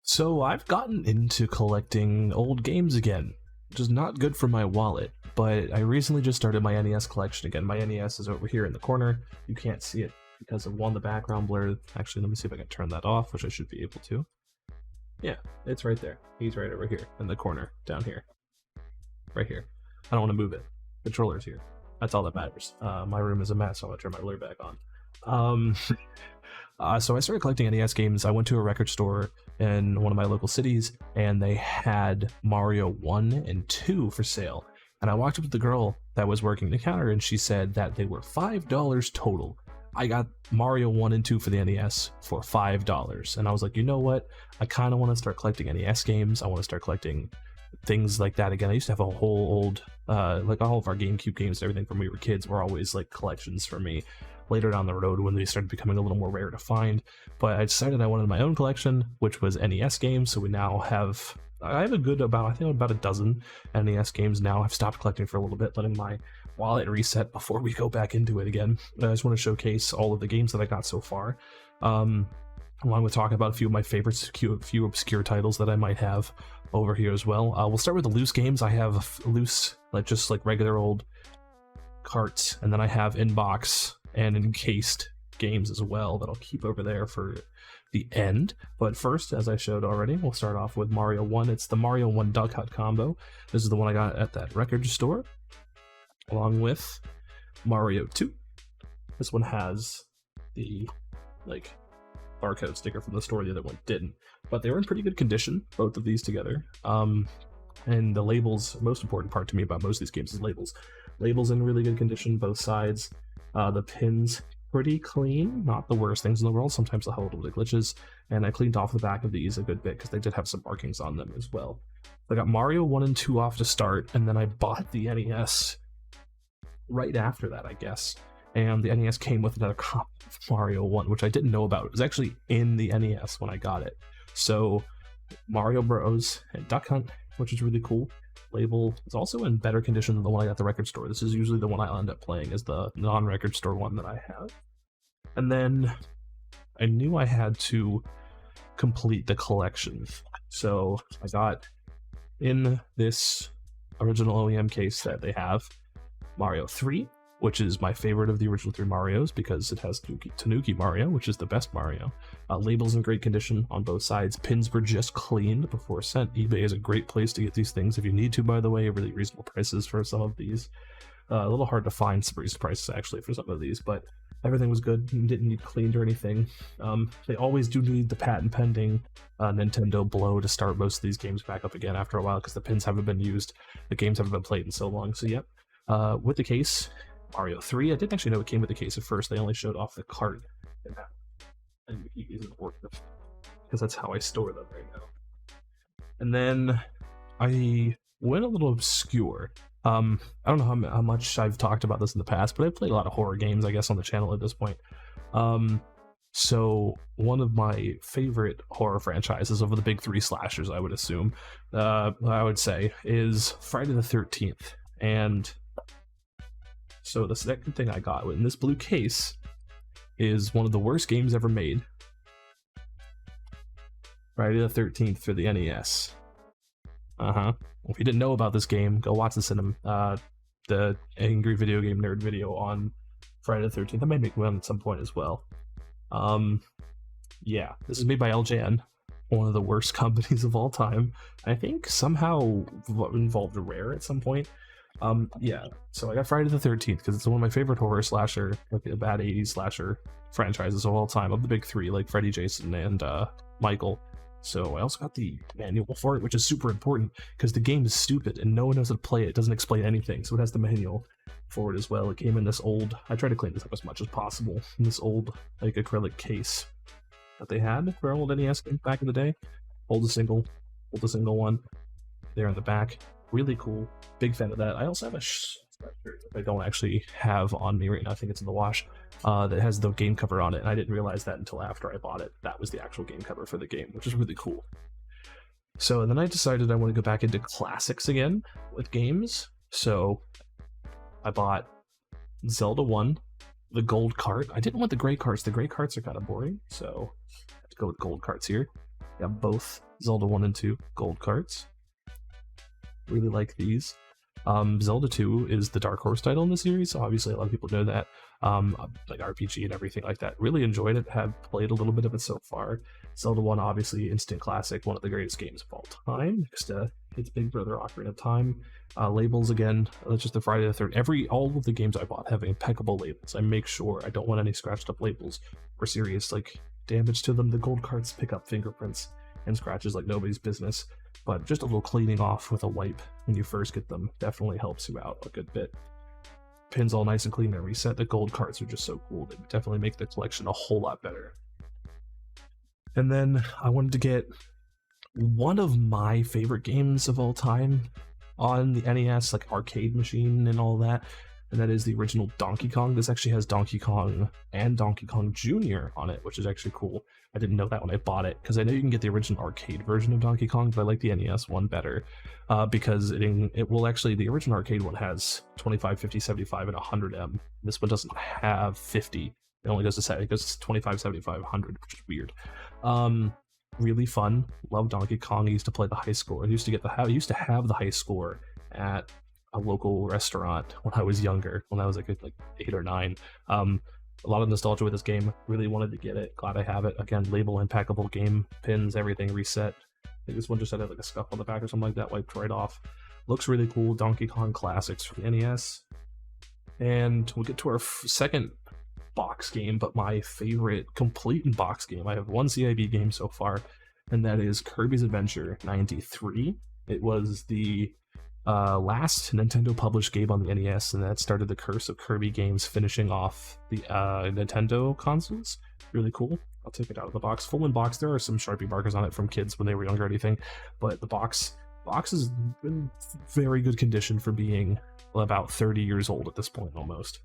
So I've gotten into collecting old games again, which is not good for my wallet, but I recently just started my NES collection again. My NES is over here in the corner. You can't see it because of the background blur. Actually, let me see if I can turn that off, which I should be able to. Yeah, it's right there. He's right over here in the corner, down here. Right here. I don't want to move it. Controller's here. That's all that matters. My room is a mess, so I'm going to turn my blur back on. So I started collecting NES games. I went to a record store in one of my local cities, and they had Mario 1 and 2 for sale. And I walked up to the girl that was working the counter, and she said that they were $5 total. I got Mario 1 and 2 for the NES for $5. And I was like, you know what? I kind of want to start collecting NES games. I want to start collecting things like that again. I used to have a whole old, like all of our GameCube games and everything from when we were kids were always like collections for me. Later down the road when they started becoming a little more rare to find, but I decided I wanted my own collection, which was NES games. So we now have, I have I think about a dozen NES games now. I've stopped collecting for a little bit, letting my wallet reset before we go back into it again. I just want to showcase all of the games that I got so far, along with talking about a few of my favorites, a few obscure titles that I might have over here as well. We'll start with the loose games. I have loose, just regular old carts, and then I have in-box and encased games as well that I'll keep over there for the end. But first, as I showed already, we'll start off with Mario 1. It's the Mario 1 Duck Hunt combo. This is the one I got at that record store, along with Mario 2. This one has the barcode sticker from the store. The other one didn't, but they were in pretty good condition, both of these together. And the labels, most important part to me about most of these games is labels. Labels in really good condition, both sides. The pins pretty clean, not the worst things in the world. Sometimes they'll have a little bit of glitches, and I cleaned off the back of these a good bit because they did have some markings on them as well. I got Mario 1 and 2 off to start, and then I bought the NES right after that, I guess. And the NES came with another copy of Mario 1, which I didn't know about. It was actually in the NES when I got it. So Mario Bros. And Duck Hunt, which is really cool. Label is also in better condition than the one I got at the record store. This is usually the one I end up playing, is the non-record store one that I have. And then I knew I had to complete the collection. So I got in this original OEM case that they have Mario 3, which is my favorite of the original 3 Marios because it has Tanuki Mario, which is the best Mario. Labels in great condition on both sides. Pins were just cleaned before sent. eBay is a great place to get these things if you need to, by the way. Really reasonable prices for some of these. A little hard to find some reasonable prices actually for some of these, but everything was good. You didn't need cleaned or anything. They always do need the patent pending Nintendo blow to start most of these games back up again after a while because the pins haven't been used. The games haven't been played in so long. So yep, with the case, Mario 3. I didn't actually know it came with the case at first. They only showed off the cart in that. And the key isn't working because that's how I store them right now. And then I went a little obscure. I don't know how much I've talked about this in the past, but I've played a lot of horror games, I guess, on the channel at this point. So one of my favorite horror franchises of the big 3 slashers, I would assume, I would say, is Friday the 13th. And so the second thing I got in this blue case is one of the worst games ever made. Friday the 13th for the NES. If you didn't know about this game, go watch the Angry Video Game Nerd video on Friday the 13th. I might make one at some point as well. Yeah, this is made by LJN, one of the worst companies of all time. I think somehow involved Rare at some point. Yeah, so I got Friday the 13th because it's one of my favorite horror slasher, a bad 80s slasher franchises of all time, of the big 3, like Freddy, Jason, and Michael. So I also got the manual for it, which is super important because the game is stupid and no one knows how to play it. It doesn't explain anything, so it has the manual for it as well. It came in this old, I tried to clean this up as much as possible, in this old acrylic case that they had for old NES games back in the day. Hold a single one there in the back. Really cool. Big fan of that. I also have a sweatshirt that I don't actually have on me right now. I think it's in the wash. That has the game cover on it, and I didn't realize that until after I bought it. That was the actual game cover for the game, which is really cool. So then I decided I want to go back into classics again with games. So I bought Zelda 1, the gold cart. I didn't want the gray carts. The gray carts are kind of boring, so I have to go with gold carts here. Got both Zelda 1 and 2 gold cards. Really like these. Zelda 2 is the Dark Horse title in the series, so obviously a lot of people know that. Like RPG and everything like that. Really enjoyed it, have played a little bit of it so far. Zelda 1, obviously, instant classic, one of the greatest games of all time, next to its big brother Ocarina of Time. Labels, again, that's just the Friday the 3rd. All of the games I bought have impeccable labels. I make sure I don't want any scratched up labels or serious, like, damage to them. The gold cards pick up fingerprints and scratches like nobody's business, but just a little cleaning off with a wipe when you first get them definitely helps you out a good bit. Pins all nice and clean and reset. The gold cards are just so cool. They definitely make the collection a whole lot better. And then I wanted to get one of my favorite games of all time on the NES, like arcade machine and all that, and that is the original Donkey Kong. This actually has Donkey Kong and Donkey Kong Jr. on it, which is actually cool. I didn't know that when I bought it, because I know you can get the original arcade version of Donkey Kong, but I like the NES one better, because it will actually, the original arcade one has 25, 50, 75, and 100M. This one doesn't have 50. It only goes to 25, 75, 100, which is weird. Really fun. Love Donkey Kong. I used to play the high score. I used to have the high score at a local restaurant when I was younger, when I was like 8 or 9. A lot of nostalgia with this game. Really wanted to get it. Glad I have it. Again, label impeccable, game pins, everything reset. I think this one just had like a scuff on the back or something like that, wiped right off. Looks really cool. Donkey Kong Classics for the NES. And we'll get to our second box game, but my favorite complete in box game. I have one CIB game so far, and that is Kirbys Adventure 93. It was the last Nintendo published game on the NES, and that started the curse of Kirby games finishing off the Nintendo consoles. Really cool. I'll take it out of the box. Full in box. There are some Sharpie markers on it from kids when they were younger or anything, but the box is in very good condition for being about 30 years old at this point almost.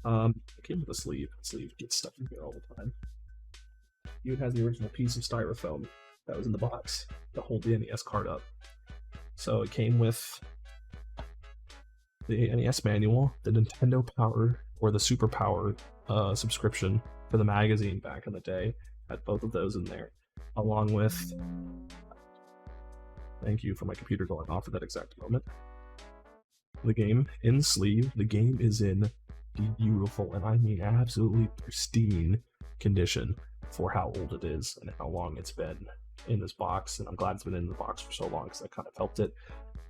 It came with a sleeve. The sleeve gets stuck in here all the time. It has the original piece of styrofoam that was in the box to hold the NES card up. So it came with the NES manual, the Nintendo Power or the Super Power subscription for the magazine back in the day. Had both of those in there, along with, thank you for my computer going off at that exact moment, the game in sleeve. The game is in beautiful, and I mean absolutely pristine condition for how old it is and how long it's been in this box, and I'm glad it's been in the box for so long because that kind of helped it.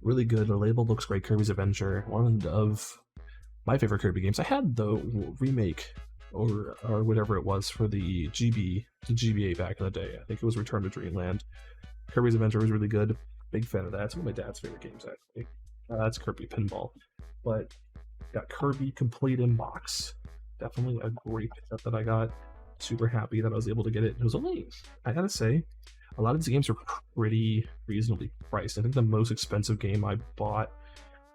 Really good. The label looks great. Kirbys Adventure, one of my favorite Kirby games. I had the remake or whatever it was for the GBA back in the day. I think it was Return to Dreamland. Kirbys Adventure was really good. Big fan of that. It's one of my dad's favorite games, actually. That's Kirby Pinball. But got Kirby complete in box. Definitely a great pickup that I got. Super happy that I was able to get it. It was only, I gotta say, a lot of these games are pretty reasonably priced. I think the most expensive game I bought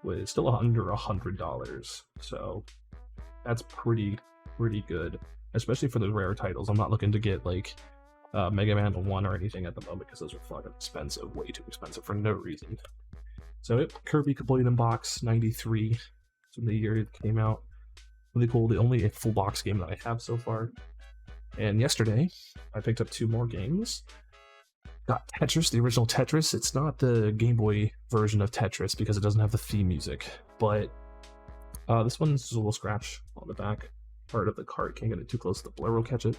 was still under $100. So that's pretty good, especially for those rare titles. I'm not looking to get like Mega Man 1 or anything at the moment because those are fucking expensive, way too expensive for no reason. So Kirby complete in box 93. From the year it came out. Really cool. The only full box game that I have so far. And yesterday, I picked up 2 more games. Got Tetris, the original Tetris. It's not the Game Boy version of Tetris because it doesn't have the theme music, but this one's a little scratch on the back part of the cart. Can't get it too close. The blur will catch it.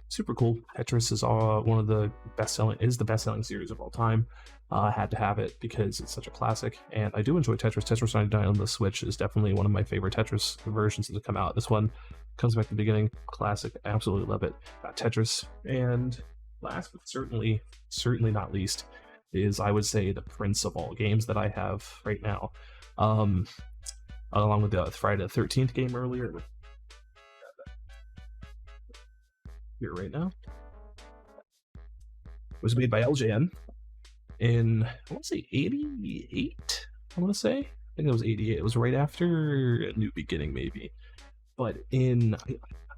Super cool. Tetris is one of the best-selling series of all time. I had to have it because it's such a classic, and I do enjoy Tetris. Tetris 99 on the Switch is definitely one of my favorite Tetris versions that have come out. This one comes back to the beginning. Classic. I absolutely love it. Got Tetris. And last but certainly not least is, I would say, the prince of all games that I have right now. Along with the Friday the 13th game earlier. Here right now. It was made by LJN in, I want to say 88. I think it was 88. It was right after A New Beginning, maybe. But I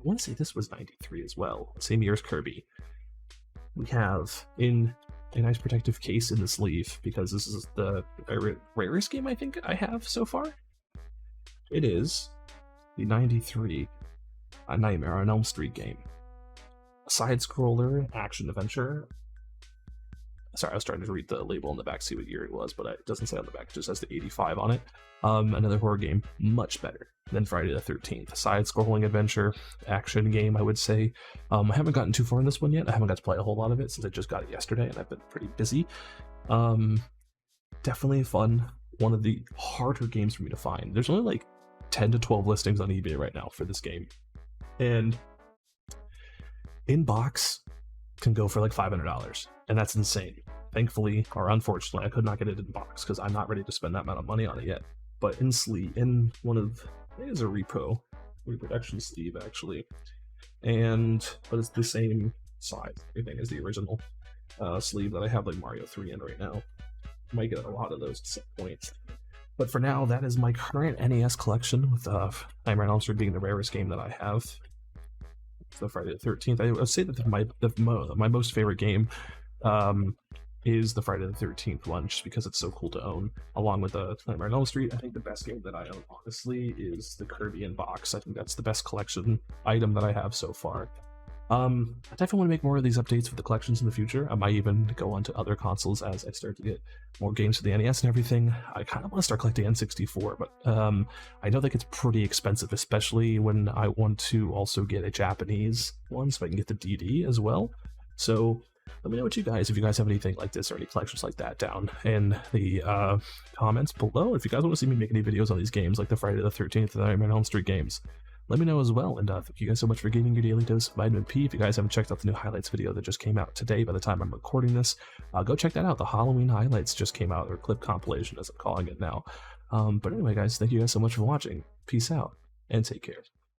want to say this was 93 as well. Same year as Kirby. We have in a nice protective case in the sleeve, because this is the rarest game I think I have so far. It is the 93 A Nightmare on Elm Street game. side-scroller action adventure. Sorry, I was trying to read the label on the back, see what year it was, but it doesn't say on the back, it just has the 85 on it. Another horror game, much better than Friday the 13th. Side-scrolling adventure, action game, I would say. I haven't gotten too far in this one yet. I haven't got to play a whole lot of it since I just got it yesterday, and I've been pretty busy. Definitely fun. One of the harder games for me to find. There's only like 10 to 12 listings on eBay right now for this game. And in box can go for like $500, and that's insane. Thankfully, or unfortunately, I could not get it in box because I'm not ready to spend that amount of money on it yet. But in sleeve, in one of, I think it's a reproduction sleeve actually, but it's the same size, everything as the original sleeve that I have like Mario 3 in right now. Might get a lot of those at some point. But for now, that is my current NES collection, with Nightmare on Elm Street being the rarest game that I have. So Friday the 13th, I would say that my most favorite game is the Friday the 13th one, just because it's so cool to own. Along with the Nightmare on Elm Street, I think the best game that I own, honestly, is the Kirby in box. I think that's the best collection item that I have so far. I definitely want to make more of these updates for the collections in the future. I might even go on to other consoles as I start to get more games for the NES and everything. I kind of want to start collecting N64, but I know that gets pretty expensive, especially when I want to also get a Japanese one so I can get the DD as well. So let me know what if you guys have anything like this or any collections like that down in the comments below. If you guys want to see me make any videos on these games, like the Friday the 13th and the Nightmare on Elm Street games, let me know as well. And thank you guys so much for getting your daily dose of vitamin P. If you guys haven't checked out the new highlights video that just came out today by the time I'm recording this, go check that out. The Halloween highlights just came out, or clip compilation as I'm calling it now. But anyway, guys, thank you guys so much for watching. Peace out, and take care.